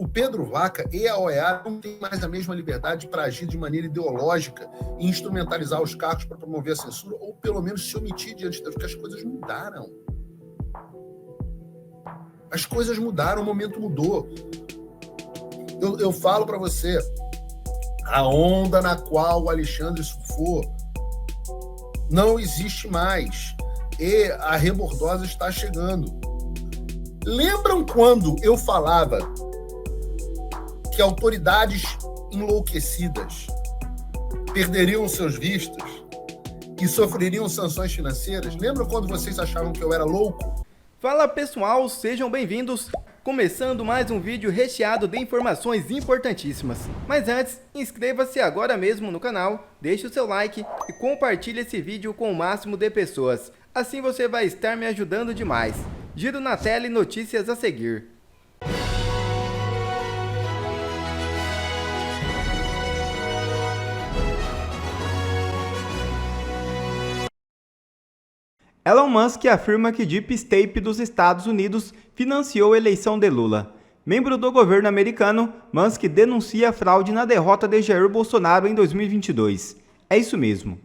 o Pedro Vaca e a OEA não têm mais a mesma liberdade para agir de maneira ideológica e instrumentalizar os cargos para promover a censura, ou pelo menos se omitir diante deles, porque as coisas mudaram. As coisas mudaram, o momento mudou. Eu falo para você, a onda na qual o Alexandre surfou não existe mais. E a rebordosa está chegando. Lembram quando eu falava que autoridades enlouquecidas perderiam seus vistos e sofreriam sanções financeiras? Lembram quando vocês achavam que eu era louco? Fala pessoal, sejam bem-vindos. Começando mais um vídeo recheado de informações importantíssimas. Mas antes, inscreva-se agora mesmo no canal, deixe o seu like e compartilhe esse vídeo com o máximo de pessoas. Assim você vai estar me ajudando demais. Giro na tela e notícias a seguir. Elon Musk afirma que Deep State dos Estados Unidos financiou a eleição de Lula. Membro do governo americano, Musk denuncia fraude na derrota de Jair Bolsonaro em 2022. É isso mesmo.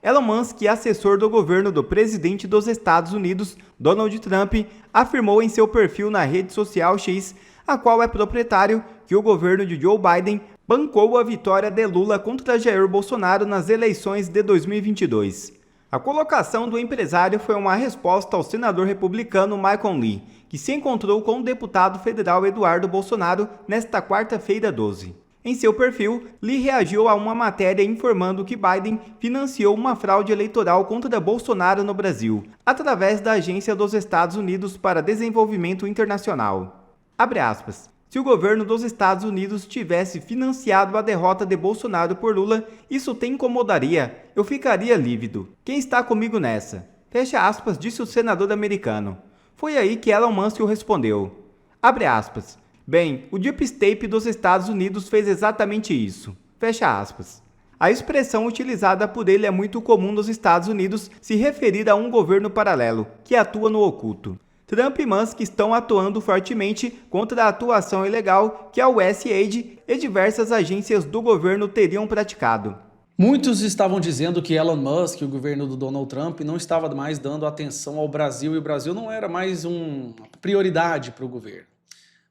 Elon Musk, assessor do governo do presidente dos Estados Unidos, Donald Trump, afirmou em seu perfil na rede social X, a qual é proprietário, que o governo de Joe Biden bancou a vitória de Lula contra Jair Bolsonaro nas eleições de 2022. A colocação do empresário foi uma resposta ao senador republicano Michael Lee, que se encontrou com o deputado federal Eduardo Bolsonaro nesta quarta-feira 12. Em seu perfil, Lee reagiu a uma matéria informando que Biden financiou uma fraude eleitoral contra Bolsonaro no Brasil, através da Agência dos Estados Unidos para Desenvolvimento Internacional. Abre aspas. Se o governo dos Estados Unidos tivesse financiado a derrota de Bolsonaro por Lula, isso te incomodaria. Eu ficaria lívido. Quem está comigo nessa? Fecha aspas, disse o senador americano. Foi aí que Elon Musk respondeu. Abre aspas. Bem, o Deep State dos Estados Unidos fez exatamente isso. Fecha aspas. A expressão utilizada por ele é muito comum nos Estados Unidos se referir a um governo paralelo, que atua no oculto. Trump e Musk estão atuando fortemente contra a atuação ilegal que a USAID e diversas agências do governo teriam praticado. Muitos estavam dizendo que Elon Musk, o governo do Donald Trump, não estava mais dando atenção ao Brasil e o Brasil não era mais uma prioridade para o governo.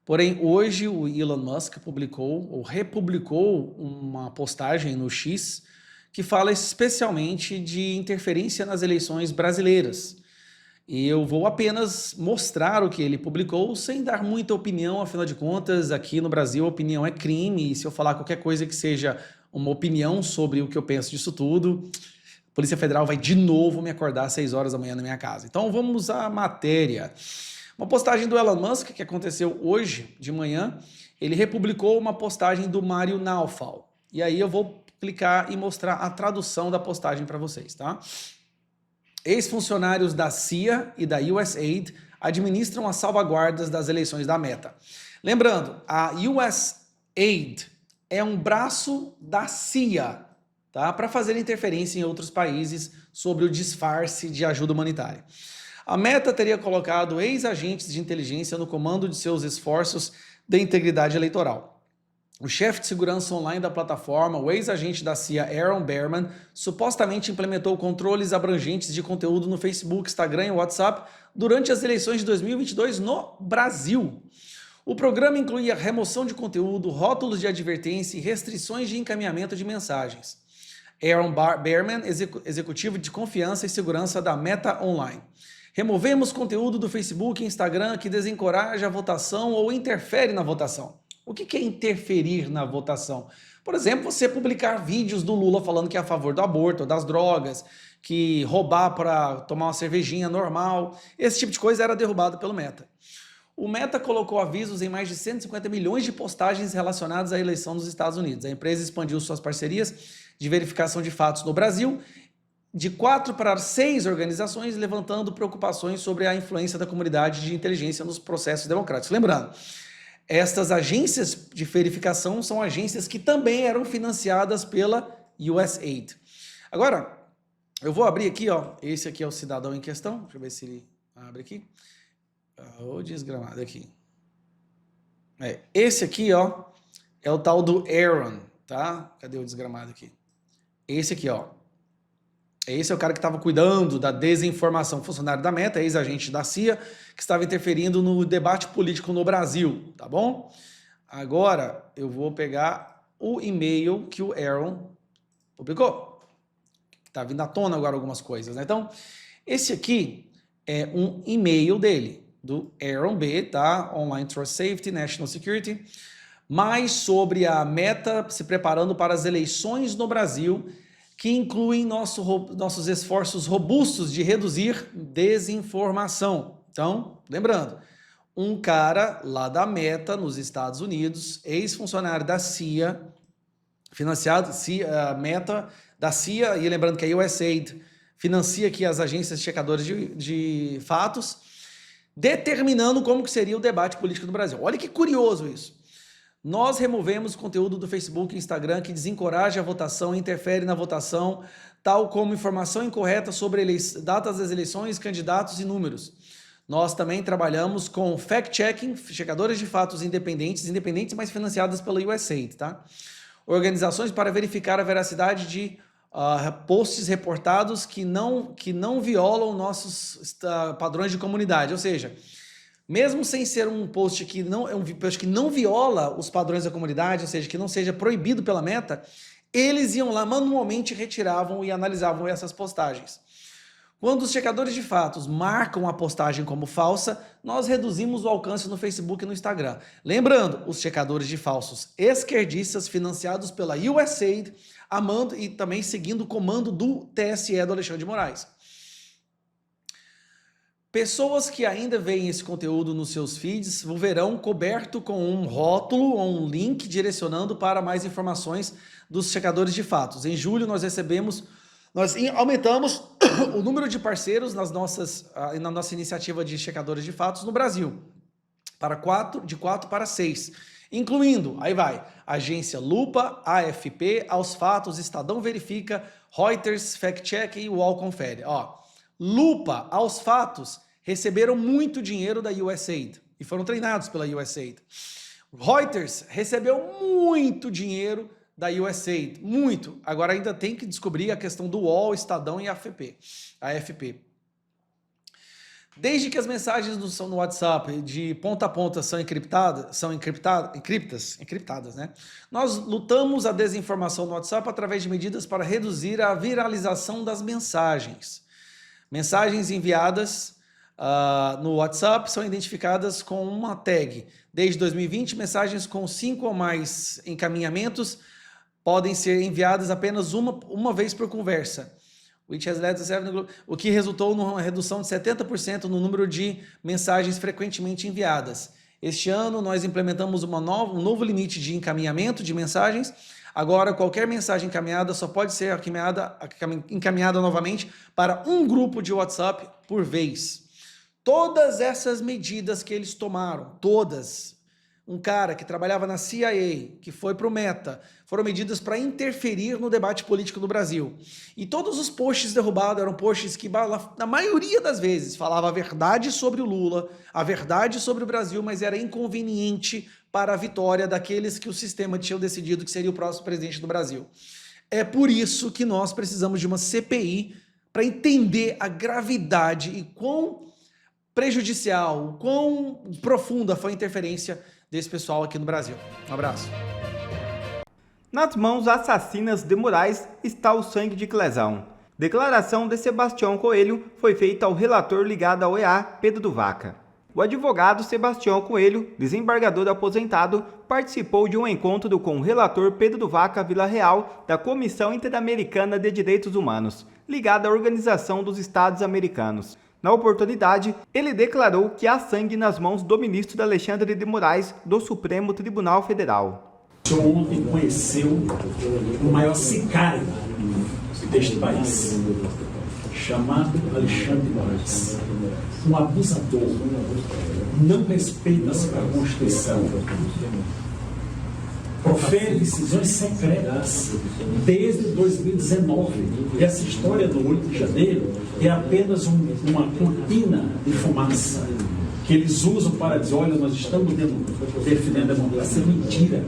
Porém, hoje o Elon Musk publicou ou republicou uma postagem no X que fala especialmente de interferência nas eleições brasileiras. E eu vou apenas mostrar o que ele publicou sem dar muita opinião, afinal de contas, aqui no Brasil a opinião é crime, e se eu falar qualquer coisa que seja uma opinião sobre o que eu penso disso tudo, a Polícia Federal vai de novo me acordar às 6 horas da manhã na minha casa. Então vamos à matéria. Uma postagem do Elon Musk que aconteceu hoje de manhã, ele republicou uma postagem do Mário Naufal. E aí eu vou clicar e mostrar a tradução da postagem para vocês, tá? Ex-funcionários da CIA e da USAID administram as salvaguardas das eleições da Meta. Lembrando, a USAID é um braço da CIA, tá? Para fazer interferência em outros países sobre o disfarce de ajuda humanitária. A Meta teria colocado ex-agentes de inteligência no comando de seus esforços de integridade eleitoral. O chefe de segurança online da plataforma, o ex-agente da CIA Aaron Behrman, supostamente implementou controles abrangentes de conteúdo no Facebook, Instagram e WhatsApp durante as eleições de 2022 no Brasil. O programa incluía remoção de conteúdo, rótulos de advertência e restrições de encaminhamento de mensagens. Aaron Behrman, executivo de confiança e segurança da Meta Online. Removemos conteúdo do Facebook e Instagram que desencoraja a votação ou interfere na votação. O que é interferir na votação? Por exemplo, você publicar vídeos do Lula falando que é a favor do aborto ou das drogas, que roubar para tomar uma cervejinha normal, esse tipo de coisa era derrubado pelo Meta. O Meta colocou avisos em mais de 150 milhões de postagens relacionadas à eleição dos Estados Unidos. A empresa expandiu suas parcerias de verificação de fatos no Brasil de 4 para 6 organizações, levantando preocupações sobre a influência da comunidade de inteligência nos processos democráticos. Lembrando, estas agências de verificação são agências que também eram financiadas pela USAID. Agora, eu vou abrir aqui, ó. Esse aqui é o cidadão em questão. Deixa eu ver se ele abre aqui. Ô, desgramado aqui. Esse aqui, ó, é o tal do Aaron, tá? Cadê o desgramado aqui? Esse aqui, ó. Esse é o cara que estava cuidando da desinformação, funcionário da Meta, ex-agente da CIA, que estava interferindo no debate político no Brasil, tá bom? Agora eu vou pegar o e-mail que o Aaron publicou. Tá vindo à tona agora algumas coisas, né? Então, esse aqui é um e-mail dele, do Aaron B, tá? Online Trust Safety, National Security, mais sobre a Meta se preparando para as eleições no Brasil, que incluem nossos esforços robustos de reduzir desinformação. Então, lembrando, um cara lá da Meta, nos Estados Unidos, ex-funcionário da CIA, financiado, Meta da CIA, e lembrando que a USAID financia aqui as agências checadoras de fatos, determinando como que seria o debate político no Brasil. Olha que curioso isso. Nós removemos conteúdo do Facebook e Instagram que desencoraja a votação e interfere na votação, tal como informação incorreta sobre datas das eleições, candidatos e números. Nós também trabalhamos com fact-checking, checadores de fatos independentes, mas financiadas pela USAID, tá? Organizações para verificar a veracidade de posts reportados que não violam nossos padrões de comunidade, ou seja, mesmo sem ser um post que não viola os padrões da comunidade, ou seja, que não seja proibido pela Meta, eles iam lá manualmente, retiravam e analisavam essas postagens. Quando os checadores de fatos marcam a postagem como falsa, nós reduzimos o alcance no Facebook e no Instagram. Lembrando, os checadores de falsos esquerdistas financiados pela USAID, amando e também seguindo o comando do TSE do Alexandre de Moraes. Pessoas que ainda veem esse conteúdo nos seus feeds o verão coberto com um rótulo ou um link direcionando para mais informações dos checadores de fatos. Em julho nós aumentamos o número de parceiros na nossa iniciativa de checadores de fatos no Brasil, de 4 para 6, incluindo, aí vai, Agência Lupa, AFP, Aos Fatos, Estadão Verifica, Reuters, Fact Check e UOL Confere. Ó, Lupa, Aos Fatos, receberam muito dinheiro da USAID e foram treinados pela USAID. Reuters recebeu muito dinheiro da USAID, muito. Agora ainda tem que descobrir a questão do UOL, Estadão e AFP. Desde que as mensagens no WhatsApp de ponta a ponta são encriptadas, né? Nós lutamos a desinformação no WhatsApp através de medidas para reduzir a viralização das mensagens. Mensagens enviadas no WhatsApp são identificadas com uma tag. Desde 2020, mensagens com 5 ou mais encaminhamentos podem ser enviadas apenas uma vez por conversa, o que resultou numa redução de 70% no número de mensagens frequentemente enviadas. Este ano, nós implementamos um novo limite de encaminhamento de mensagens. Agora, qualquer mensagem encaminhada só pode ser encaminhada novamente para um grupo de WhatsApp por vez. Todas essas medidas que eles tomaram, todas, um cara que trabalhava na CIA, que foi para o Meta, foram medidas para interferir no debate político do Brasil. E todos os posts derrubados eram posts que, na maioria das vezes, falavam a verdade sobre o Lula, a verdade sobre o Brasil, mas era inconveniente para a vitória daqueles que o sistema tinha decidido que seria o próximo presidente do Brasil. É por isso que nós precisamos de uma CPI para entender a gravidade e quão prejudicial, quão profunda foi a interferência desse pessoal aqui no Brasil. Um abraço. Nas mãos assassinas de Moraes está o sangue de Clezão. Declaração de Sebastião Coelho foi feita ao relator ligado ao EA, Pedro do Vaca. O advogado Sebastião Coelho, desembargador aposentado, participou de um encontro com o relator Pedro do Vaca Villarreal da Comissão Interamericana de Direitos Humanos, ligada à Organização dos Estados Americanos. Na oportunidade, ele declarou que há sangue nas mãos do ministro Alexandre de Moraes do Supremo Tribunal Federal. O senhor ontem conheceu o maior sicário deste país, chamado Alexandre de Moraes. Um abusador, não respeita-se a Constituição, profere decisões secretas desde 2019. Essa história do 8 de janeiro é apenas uma cortina de fumaça. que eles usam para dizer, olha, nós estamos defendendo a democracia, é mentira.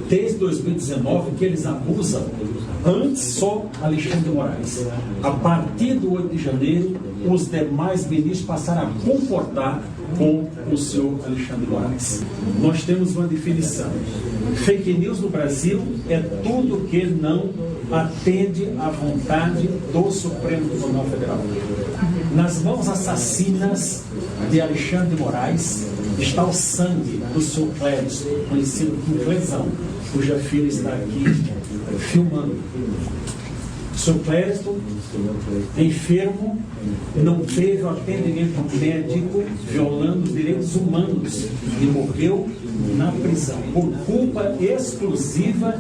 Desde 2019 que eles abusam, antes só Alexandre de Moraes. A partir do 8 de janeiro, os demais ministros passaram a concordar com o senhor Alexandre de Moraes. Nós temos uma definição. Fake news no Brasil é tudo que não atende à vontade do Supremo Tribunal Federal. Nas mãos assassinas de Alexandre de Moraes está o sangue do seu Cléris, conhecido como Clesão, cuja filha está aqui filmando. O seu Cléris, enfermo, não teve o atendimento médico, violando os direitos humanos e morreu na prisão, por culpa exclusiva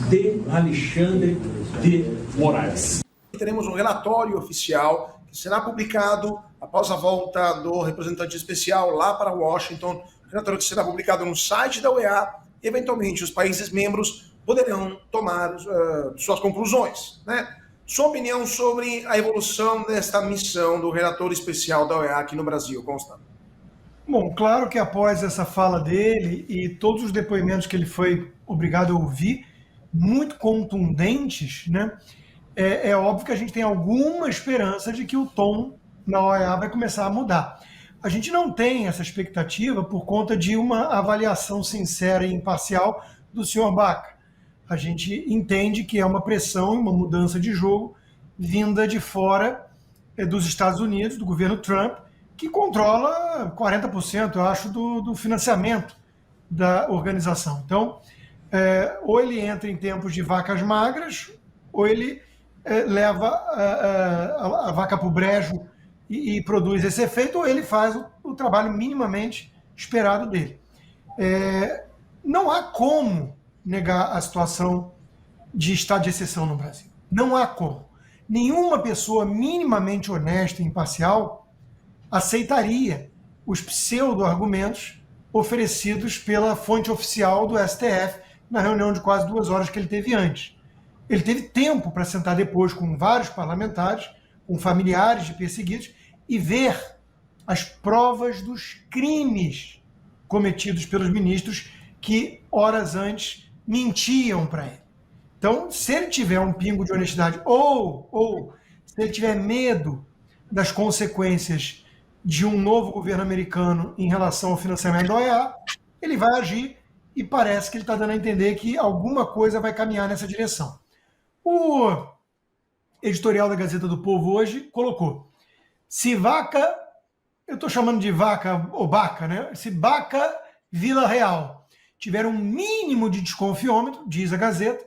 de Alexandre de Moraes. Teremos um relatório oficial que será publicado após a volta do representante especial lá para Washington, relatório que será publicado no site da OEA. Eventualmente, os países membros poderão tomar suas conclusões, né? Sua opinião sobre a evolução desta missão do relator especial da OEA aqui no Brasil, Constantino? Bom, claro que após essa fala dele e todos os depoimentos que ele foi obrigado a ouvir, muito contundentes, né? É óbvio que a gente tem alguma esperança de que o tom na OEA vai começar a mudar. A gente não tem essa expectativa por conta de uma avaliação sincera e imparcial do senhor Baca. A gente entende que é uma pressão, uma mudança de jogo vinda de fora dos Estados Unidos, do governo Trump, que controla 40%, eu acho, do financiamento da organização. Então, ou ele entra em tempos de vacas magras, ou ele leva a vaca para o brejo e produz esse efeito, ou ele faz o trabalho minimamente esperado dele. Não há como negar a situação de estado de exceção no Brasil. Não há como. Nenhuma pessoa minimamente honesta e imparcial aceitaria os pseudo-argumentos oferecidos pela fonte oficial do STF na reunião de quase 2 horas que ele teve antes. Ele teve tempo para sentar depois com vários parlamentares, com familiares de perseguidos, e ver as provas dos crimes cometidos pelos ministros que, horas antes, mentiam para ele. Então, se ele tiver um pingo de honestidade ou se ele tiver medo das consequências de um novo governo americano em relação ao financiamento da OEA, ele vai agir e parece que ele está dando a entender que alguma coisa vai caminhar nessa direção. O editorial da Gazeta do Povo hoje colocou: se Vaca, eu estou chamando de Vaca ou Baca, né? Se Baca, Vila Real, tiver um mínimo de desconfiômetro, diz a Gazeta,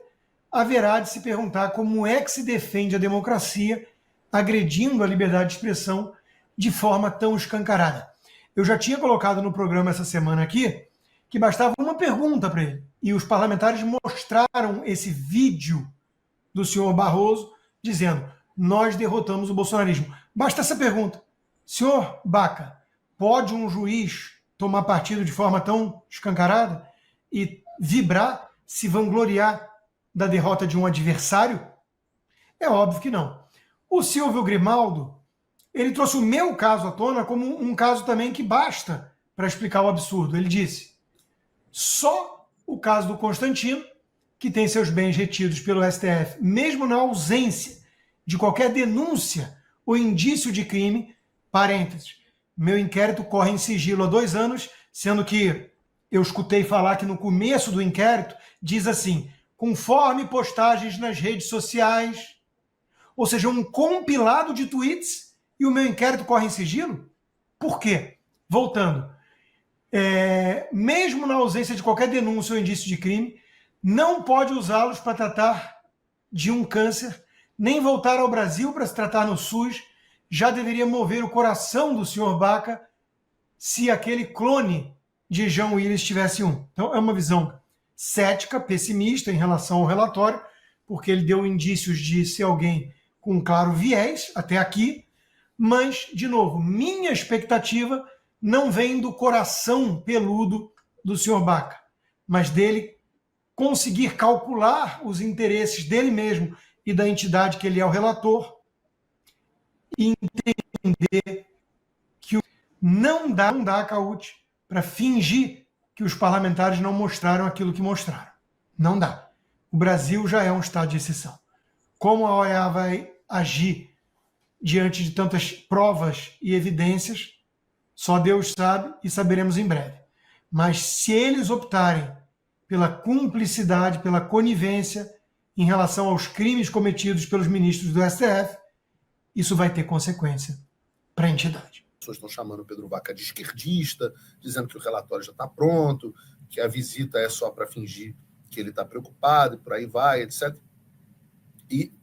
haverá de se perguntar como é que se defende a democracia agredindo a liberdade de expressão de forma tão escancarada. Eu já tinha colocado no programa essa semana aqui que bastava uma pergunta para ele. E os parlamentares mostraram esse vídeo do senhor Barroso dizendo: nós derrotamos o bolsonarismo. Basta essa pergunta: senhor Baca, pode um juiz tomar partido de forma tão escancarada e vibrar, se vangloriar da derrota de um adversário? É óbvio que não. O Silvio Grimaldo, ele trouxe o meu caso à tona como um caso também que basta para explicar o absurdo. Ele disse: só o caso do Constantino, que tem seus bens retidos pelo STF, mesmo na ausência de qualquer denúncia ou indício de crime, parênteses, meu inquérito corre em sigilo há 2 anos, sendo que eu escutei falar que no começo do inquérito diz assim: conforme postagens nas redes sociais, ou seja, um compilado de tweets, e o meu inquérito corre em sigilo? Por quê? Voltando. Mesmo na ausência de qualquer denúncia ou indício de crime, não pode usá-los para tratar de um câncer, nem voltar ao Brasil para se tratar no SUS. Já deveria mover o coração do senhor Baca se aquele clone de Jean Willis tivesse um. Então é uma visão cética, pessimista em relação ao relatório, porque ele deu indícios de ser alguém com um claro viés até aqui, mas, de novo, minha expectativa não vem do coração peludo do senhor Baca, mas dele conseguir calcular os interesses dele mesmo e da entidade que ele é o relator e entender que Não dá, Cauti, para fingir que os parlamentares não mostraram aquilo que mostraram. Não dá. O Brasil já é um estado de exceção. Como a OEA vai agir diante de tantas provas e evidências, só Deus sabe e saberemos em breve. Mas se eles optarem pela cumplicidade, pela conivência em relação aos crimes cometidos pelos ministros do STF, isso vai ter consequência para a entidade. As pessoas estão chamando o Pedro Vaca de esquerdista, dizendo que o relatório já está pronto, que a visita é só para fingir que ele está preocupado, e por aí vai, etc. E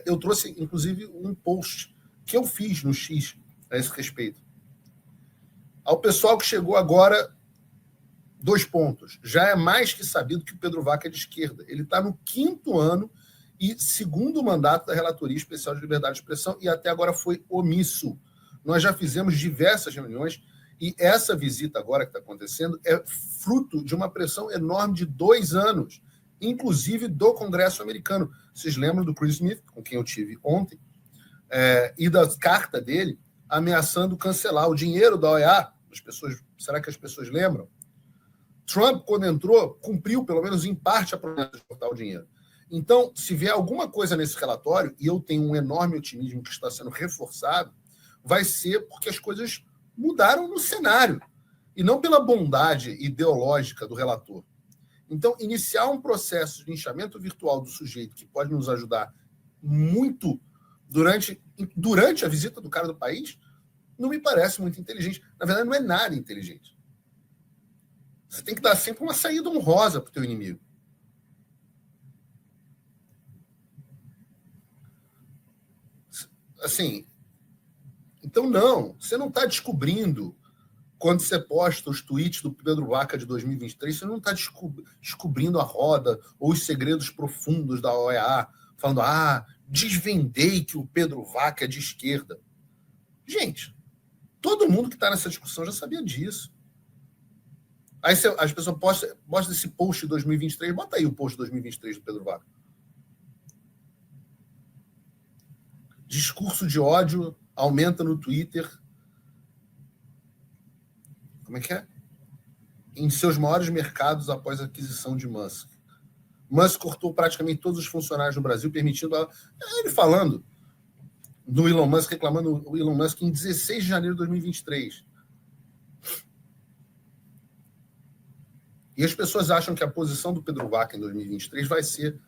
eu trouxe, inclusive, um post que eu fiz no X a esse respeito. Ao pessoal que chegou agora, 2 pontos. Já é mais que sabido que o Pedro Vaca é de esquerda. Ele está no 5º ano e 2º mandato da Relatoria Especial de Liberdade de Expressão e até agora foi omisso. Nós já fizemos diversas reuniões e essa visita agora que está acontecendo é fruto de uma pressão enorme de 2 anos, inclusive do Congresso americano. Vocês lembram do Chris Smith, com quem eu tive ontem, e da carta dele ameaçando cancelar o dinheiro da OEA? Será que as pessoas lembram? Trump, quando entrou, cumpriu, pelo menos em parte, a promessa de cortar o dinheiro. Então, se vier alguma coisa nesse relatório, e eu tenho um enorme otimismo que está sendo reforçado, vai ser porque as coisas mudaram no cenário, e não pela bondade ideológica do relator. Então, iniciar um processo de linchamento virtual do sujeito, que pode nos ajudar muito durante a visita do cara do país, não me parece muito inteligente. Na verdade, não é nada inteligente. Você tem que dar sempre uma saída honrosa para o teu inimigo. Assim, então não, você não está descobrindo, quando você posta os tweets do Pedro Vaca de 2023, você não está descobrindo a roda ou os segredos profundos da OEA, falando, desvendei que o Pedro Vaca é de esquerda. Gente, todo mundo que está nessa discussão já sabia disso. Aí as pessoas postam esse post de 2023, bota aí o post de 2023 do Pedro Vaca. Discurso de ódio aumenta no Twitter. Como é que é? Em seus maiores mercados após a aquisição de Musk. Musk cortou praticamente todos os funcionários no Brasil, permitindo ele falando do Elon Musk, reclamando o Elon Musk em 16 de janeiro de 2023. E as pessoas acham que a posição do Pedro Vaca em 2023 vai ser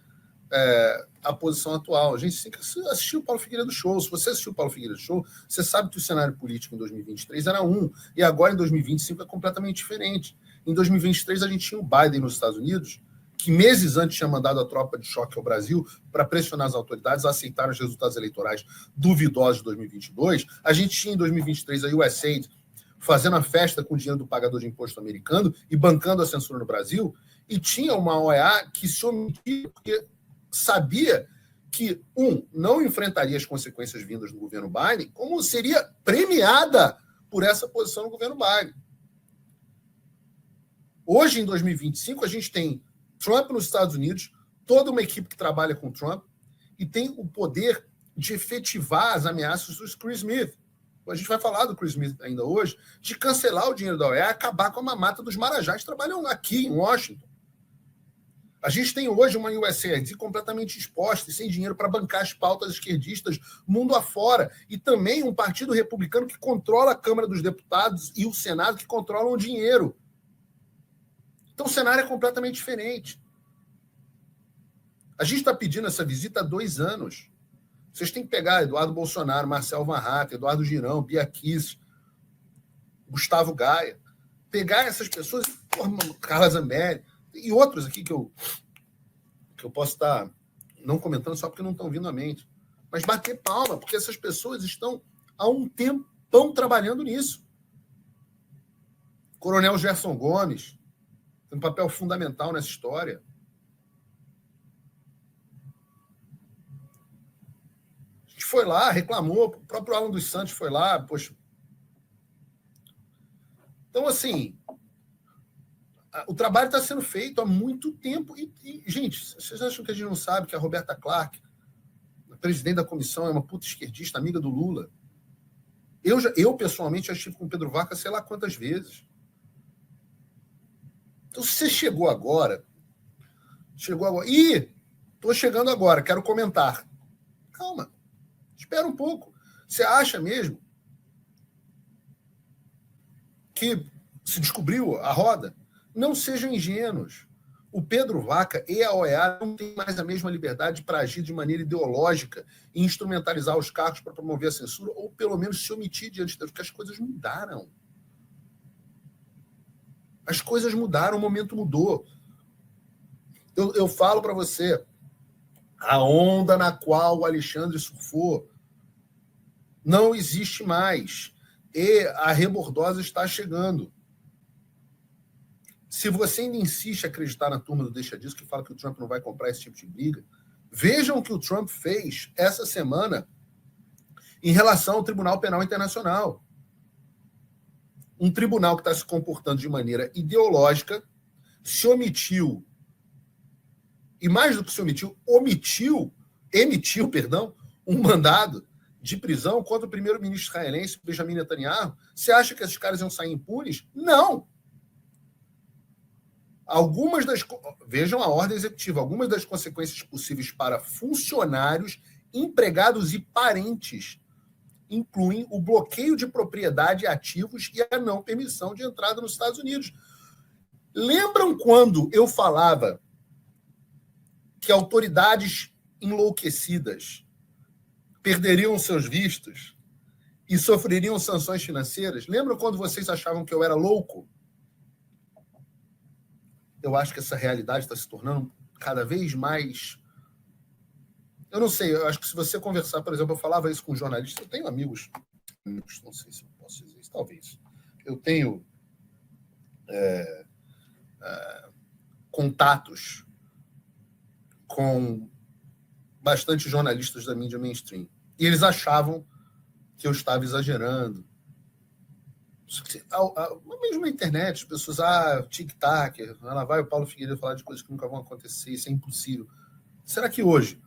a posição atual. A gente tem que assistir o Paulo Figueiredo Show. Se você assistiu o Paulo Figueiredo Show, você sabe que o cenário político em 2023 era um, e agora em 2025 é completamente diferente. Em 2023 a gente tinha o Biden nos Estados Unidos, que meses antes tinha mandado a tropa de choque ao Brasil para pressionar as autoridades a aceitar os resultados eleitorais duvidosos de 2022. A gente tinha em 2023 a USAID fazendo a festa com o dinheiro do pagador de imposto americano e bancando a censura no Brasil, e tinha uma OEA que se omitia porque sabia que, não enfrentaria as consequências vindas do governo Biden, como seria premiada por essa posição do governo Biden. Hoje, em 2025, a gente tem Trump nos Estados Unidos, toda uma equipe que trabalha com Trump, e tem o poder de efetivar as ameaças do Chris Smith. A gente vai falar do Chris Smith ainda hoje, de cancelar o dinheiro da OEA, acabar com a mamata dos marajás que trabalham aqui em Washington. A gente tem hoje uma USAID completamente exposta e sem dinheiro para bancar as pautas esquerdistas mundo afora. E também um partido republicano que controla a Câmara dos Deputados e o Senado que controlam o dinheiro. Então o cenário é completamente diferente. A gente está pedindo essa visita há 2 anos. Vocês têm que pegar Eduardo Bolsonaro, Marcel Van Hatten, Eduardo Girão, Bia Kicis, Gustavo Gaia, pegar essas pessoas, Carla Zambelli, e outros aqui que eu posso estar não comentando só porque não estão vindo à mente, mas bater palma, porque essas pessoas estão há um tempão trabalhando nisso. Coronel Gerson Gomes tem um papel fundamental nessa história. A gente foi lá, reclamou, o próprio Alan dos Santos foi lá, poxa. Então, assim, o trabalho está sendo feito há muito tempo. E, gente, vocês acham que a gente não sabe que a Roberta Clark, a presidente da comissão, é uma puta esquerdista, amiga do Lula? Eu pessoalmente, já estive com o Pedro Vaca sei lá quantas vezes. Então, se você chegou agora. Ih, estou chegando agora, quero comentar. Calma, espera um pouco. Você acha mesmo que se descobriu a roda? Não sejam ingênuos. O Pedro Vaca e a OEA não têm mais a mesma liberdade para agir de maneira ideológica e instrumentalizar os cargos para promover a censura, ou pelo menos se omitir diante deles, porque as coisas mudaram. As coisas mudaram, o momento mudou. Eu falo para você, a onda na qual o Alexandre surfou não existe mais. E a rebordosa está chegando. Se você ainda insiste em acreditar na turma do Deixa Disso, que fala que o Trump não vai comprar esse tipo de briga, vejam o que o Trump fez essa semana em relação ao Tribunal Penal Internacional. Um tribunal que está se comportando de maneira ideológica, se omitiu, e mais do que se omitiu, emitiu, um mandado de prisão contra o primeiro-ministro israelense, Benjamin Netanyahu. Você acha que esses caras iam sair impunes? Não! Vejam a ordem executiva. Algumas das consequências possíveis para funcionários, empregados e parentes incluem o bloqueio de propriedade e ativos e a não permissão de entrada nos Estados Unidos. Lembram quando eu falava que autoridades enlouquecidas perderiam seus vistos e sofreriam sanções financeiras? Lembram quando vocês achavam que eu era louco? Eu acho que essa realidade está se tornando cada vez mais... Eu não sei, eu acho que se você conversar, por exemplo, eu falava isso com jornalistas, eu tenho amigos, não sei se eu posso dizer isso, talvez. Eu tenho contatos com bastante jornalistas da mídia mainstream. E eles achavam que eu estava exagerando. Mesmo na internet, as pessoas, tic-tac, lá vai o Paulo Figueiredo falar de coisas que nunca vão acontecer, isso é impossível. Será que hoje...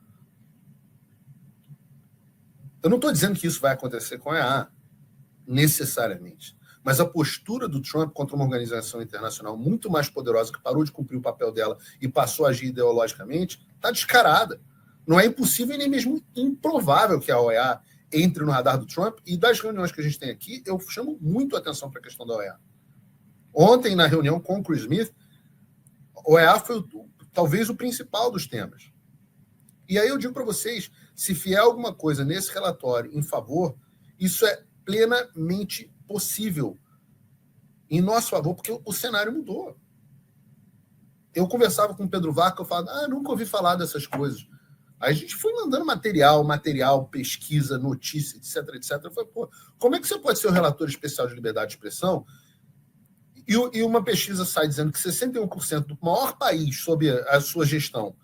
Eu não estou dizendo que isso vai acontecer com a EA, necessariamente. Mas a postura do Trump contra uma organização internacional muito mais poderosa, que parou de cumprir o papel dela e passou a agir ideologicamente, está descarada. Não é impossível e nem mesmo improvável que a OEA entre no radar do Trump. E das reuniões que a gente tem aqui, eu chamo muito a atenção para a questão da OEA. Ontem, na reunião com o Chris Smith, a OEA foi talvez o principal dos temas. E aí eu digo para vocês, se vier alguma coisa nesse relatório em favor, isso é plenamente possível em nosso favor, porque o cenário mudou. Eu conversava com o Pedro Vaca, eu falava, nunca ouvi falar dessas coisas. Aí a gente foi mandando material, pesquisa, notícia, etc. Eu falei, como é que você pode ser o relator especial de liberdade de expressão e uma pesquisa sai dizendo que 61% do maior país sob a sua gestão,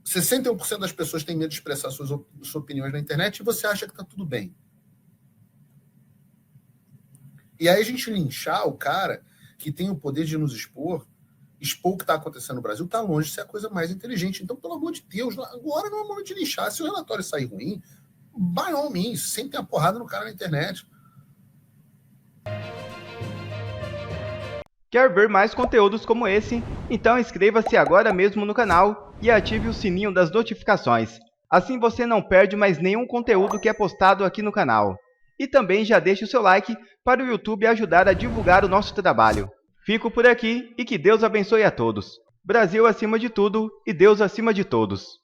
61% das pessoas têm medo de expressar suas opiniões na internet e você acha que está tudo bem. E aí a gente linchar o cara que tem o poder de nos expor o que está acontecendo no Brasil, está longe de ser a coisa mais inteligente. Então, pelo amor de Deus, agora não é momento de linchar. Se o relatório sair ruim, by all means, sempre tem a porrada no cara na internet. Quer ver mais conteúdos como esse? Então inscreva-se agora mesmo no canal e ative o sininho das notificações. Assim você não perde mais nenhum conteúdo que é postado aqui no canal. E também já deixe o seu like para o YouTube ajudar a divulgar o nosso trabalho. Fico por aqui e que Deus abençoe a todos. Brasil acima de tudo e Deus acima de todos.